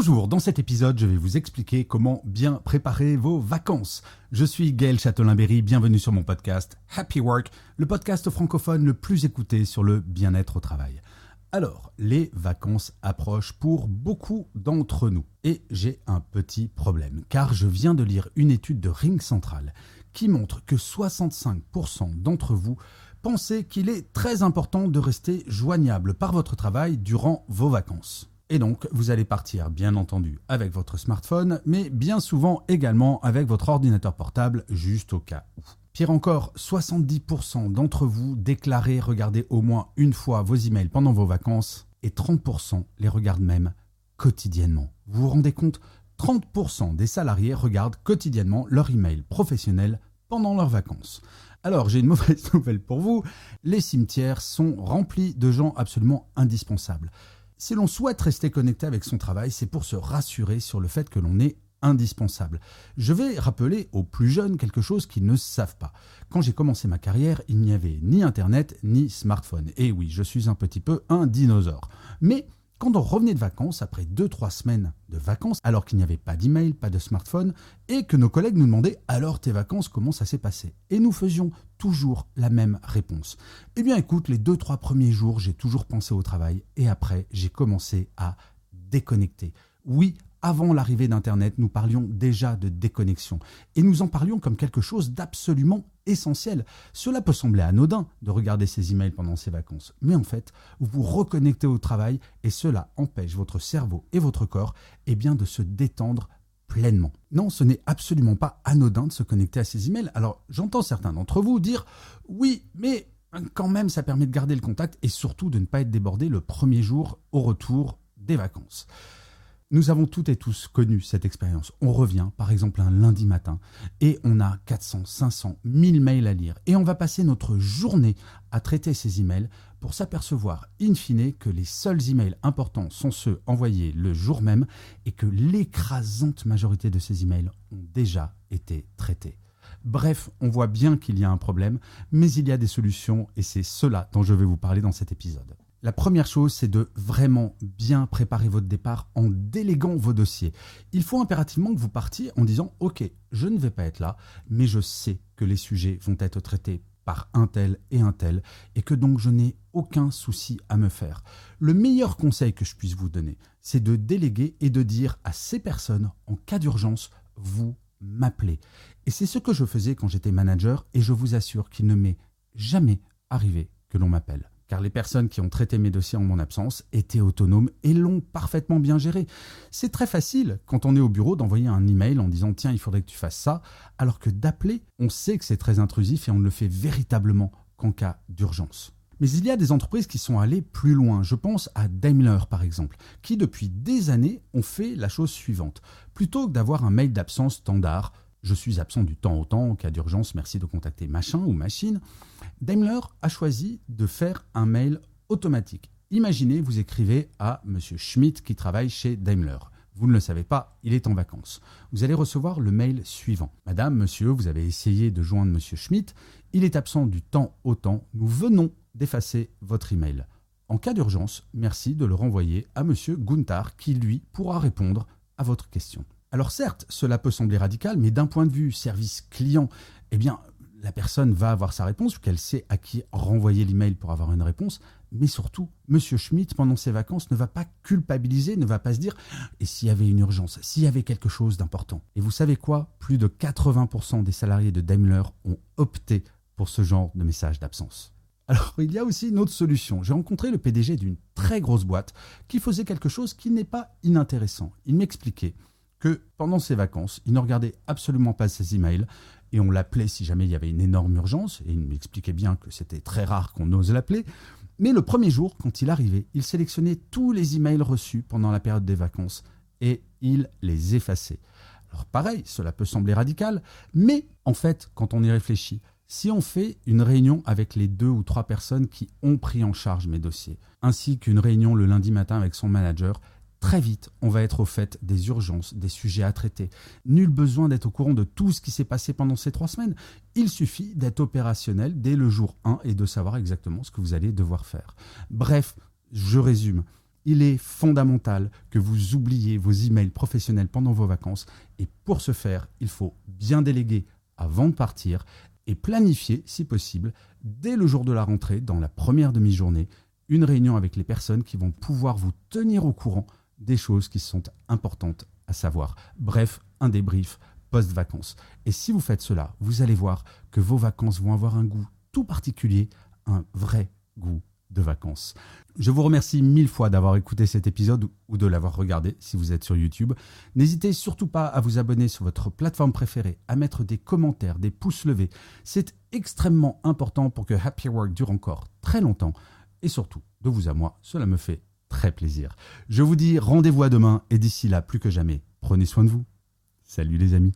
Bonjour, dans cet épisode, je vais vous expliquer comment bien préparer vos vacances. Je suis Gaël Châtelain-Berry, bienvenue sur mon podcast Happy Work, le podcast francophone le plus écouté sur le bien-être au travail. Alors, les vacances approchent pour beaucoup d'entre nous. Et j'ai un petit problème, car je viens de lire une étude de Ring Central qui montre que 65% d'entre vous pensez qu'il est très important de rester joignable par votre travail durant vos vacances. Et donc, vous allez partir, bien entendu, avec votre smartphone, mais bien souvent également avec votre ordinateur portable, juste au cas où. Pire encore, 70% d'entre vous déclarez regarder au moins une fois vos emails pendant vos vacances et 30% les regardent même quotidiennement. Vous vous rendez compte ? 30% des salariés regardent quotidiennement leur email professionnel pendant leurs vacances. Alors, j'ai une mauvaise nouvelle pour vous, les cimetières sont remplis de gens absolument indispensables. Si l'on souhaite rester connecté avec son travail, c'est pour se rassurer sur le fait que l'on est indispensable. Je vais rappeler aux plus jeunes quelque chose qu'ils ne savent pas. Quand j'ai commencé ma carrière, il n'y avait ni Internet ni smartphone. Et oui, je suis un petit peu un dinosaure. Mais quand on revenait de vacances, après 2-3 semaines de vacances, alors qu'il n'y avait pas d'email, pas de smartphone, et que nos collègues nous demandaient « Alors tes vacances, comment ça s'est passé ?» Et nous faisions toujours la même réponse. Eh bien écoute, les 2-3 premiers jours, j'ai toujours pensé au travail, et après, j'ai commencé à déconnecter. Oui, avant l'arrivée d'Internet, nous parlions déjà de déconnexion, et nous en parlions comme quelque chose d'absolument essentiel. Cela peut sembler anodin de regarder ses emails pendant ses vacances, mais en fait, vous vous reconnectez au travail et cela empêche votre cerveau et votre corps de se détendre pleinement. Non, ce n'est absolument pas anodin de se connecter à ses emails. Alors, j'entends certains d'entre vous dire « Oui, mais quand même, ça permet de garder le contact et surtout de ne pas être débordé le premier jour au retour des vacances. » Nous avons toutes et tous connu cette expérience. On revient, par exemple, un lundi matin et on a 400, 500, 1000 mails à lire. Et on va passer notre journée à traiter ces emails pour s'apercevoir, in fine, que les seuls emails importants sont ceux envoyés le jour même et que l'écrasante majorité de ces emails ont déjà été traités. Bref, on voit bien qu'il y a un problème, mais il y a des solutions et c'est cela dont je vais vous parler dans cet épisode. La première chose, c'est de vraiment bien préparer votre départ en déléguant vos dossiers. Il faut impérativement que vous partiez en disant « Ok, je ne vais pas être là, mais je sais que les sujets vont être traités par un tel et que donc je n'ai aucun souci à me faire. » Le meilleur conseil que je puisse vous donner, c'est de déléguer et de dire à ces personnes, en cas d'urgence, vous m'appelez. Et c'est ce que je faisais quand j'étais manager et je vous assure qu'il ne m'est jamais arrivé que l'on m'appelle. Car les personnes qui ont traité mes dossiers en mon absence étaient autonomes et l'ont parfaitement bien géré. C'est très facile, quand on est au bureau, d'envoyer un email en disant « Tiens, il faudrait que tu fasses ça », alors que d'appeler, on sait que c'est très intrusif et on ne le fait véritablement qu'en cas d'urgence. Mais il y a des entreprises qui sont allées plus loin. Je pense à Daimler, par exemple, qui depuis des années ont fait la chose suivante. Plutôt que d'avoir un mail d'absence standard, je suis absent du temps au temps, en cas d'urgence, merci de contacter machin ou machine. Daimler a choisi de faire un mail automatique. Imaginez, vous écrivez à Monsieur Schmitt qui travaille chez Daimler. Vous ne le savez pas, il est en vacances. Vous allez recevoir le mail suivant. Madame, monsieur, vous avez essayé de joindre Monsieur Schmitt. Il est absent du temps au temps. Nous venons d'effacer votre email. En cas d'urgence, merci de le renvoyer à Monsieur Gunther qui, lui, pourra répondre à votre question. Alors certes, cela peut sembler radical, mais d'un point de vue service client, la personne va avoir sa réponse, vu qu'elle sait à qui renvoyer l'email pour avoir une réponse, mais surtout, Monsieur Schmitt, pendant ses vacances, ne va pas culpabiliser, ne va pas se dire « et s'il y avait une urgence, s'il y avait quelque chose d'important ?» Et vous savez quoi ? Plus de 80% des salariés de Daimler ont opté pour ce genre de message d'absence. Alors, il y a aussi une autre solution. J'ai rencontré le PDG d'une très grosse boîte qui faisait quelque chose qui n'est pas inintéressant. Il m'expliquait que pendant ses vacances, il ne regardait absolument pas ses emails et on l'appelait si jamais il y avait une énorme urgence et il m'expliquait bien que c'était très rare qu'on ose l'appeler. Mais le premier jour, quand il arrivait, il sélectionnait tous les emails reçus pendant la période des vacances et il les effaçait. Alors pareil, cela peut sembler radical, mais en fait, quand on y réfléchit, si on fait une réunion avec les 2 ou 3 personnes qui ont pris en charge mes dossiers, ainsi qu'une réunion le lundi matin avec son manager, très vite, on va être au fait des urgences, des sujets à traiter. Nul besoin d'être au courant de tout ce qui s'est passé pendant ces 3 semaines. Il suffit d'être opérationnel dès le jour 1 et de savoir exactement ce que vous allez devoir faire. Bref, je résume. Il est fondamental que vous oubliez vos emails professionnels pendant vos vacances et pour ce faire, il faut bien déléguer avant de partir et planifier, si possible, dès le jour de la rentrée, dans la première demi-journée, une réunion avec les personnes qui vont pouvoir vous tenir au courant des choses qui sont importantes à savoir. Bref, un débrief post-vacances. Et si vous faites cela, vous allez voir que vos vacances vont avoir un goût tout particulier, un vrai goût de vacances. Je vous remercie 1000 fois d'avoir écouté cet épisode ou de l'avoir regardé si vous êtes sur YouTube. N'hésitez surtout pas à vous abonner sur votre plateforme préférée, à mettre des commentaires, des pouces levés. C'est extrêmement important pour que Happy Work dure encore très longtemps. Et surtout, de vous à moi, cela me fait très plaisir. Je vous dis rendez-vous à demain et d'ici là, plus que jamais, prenez soin de vous. Salut les amis.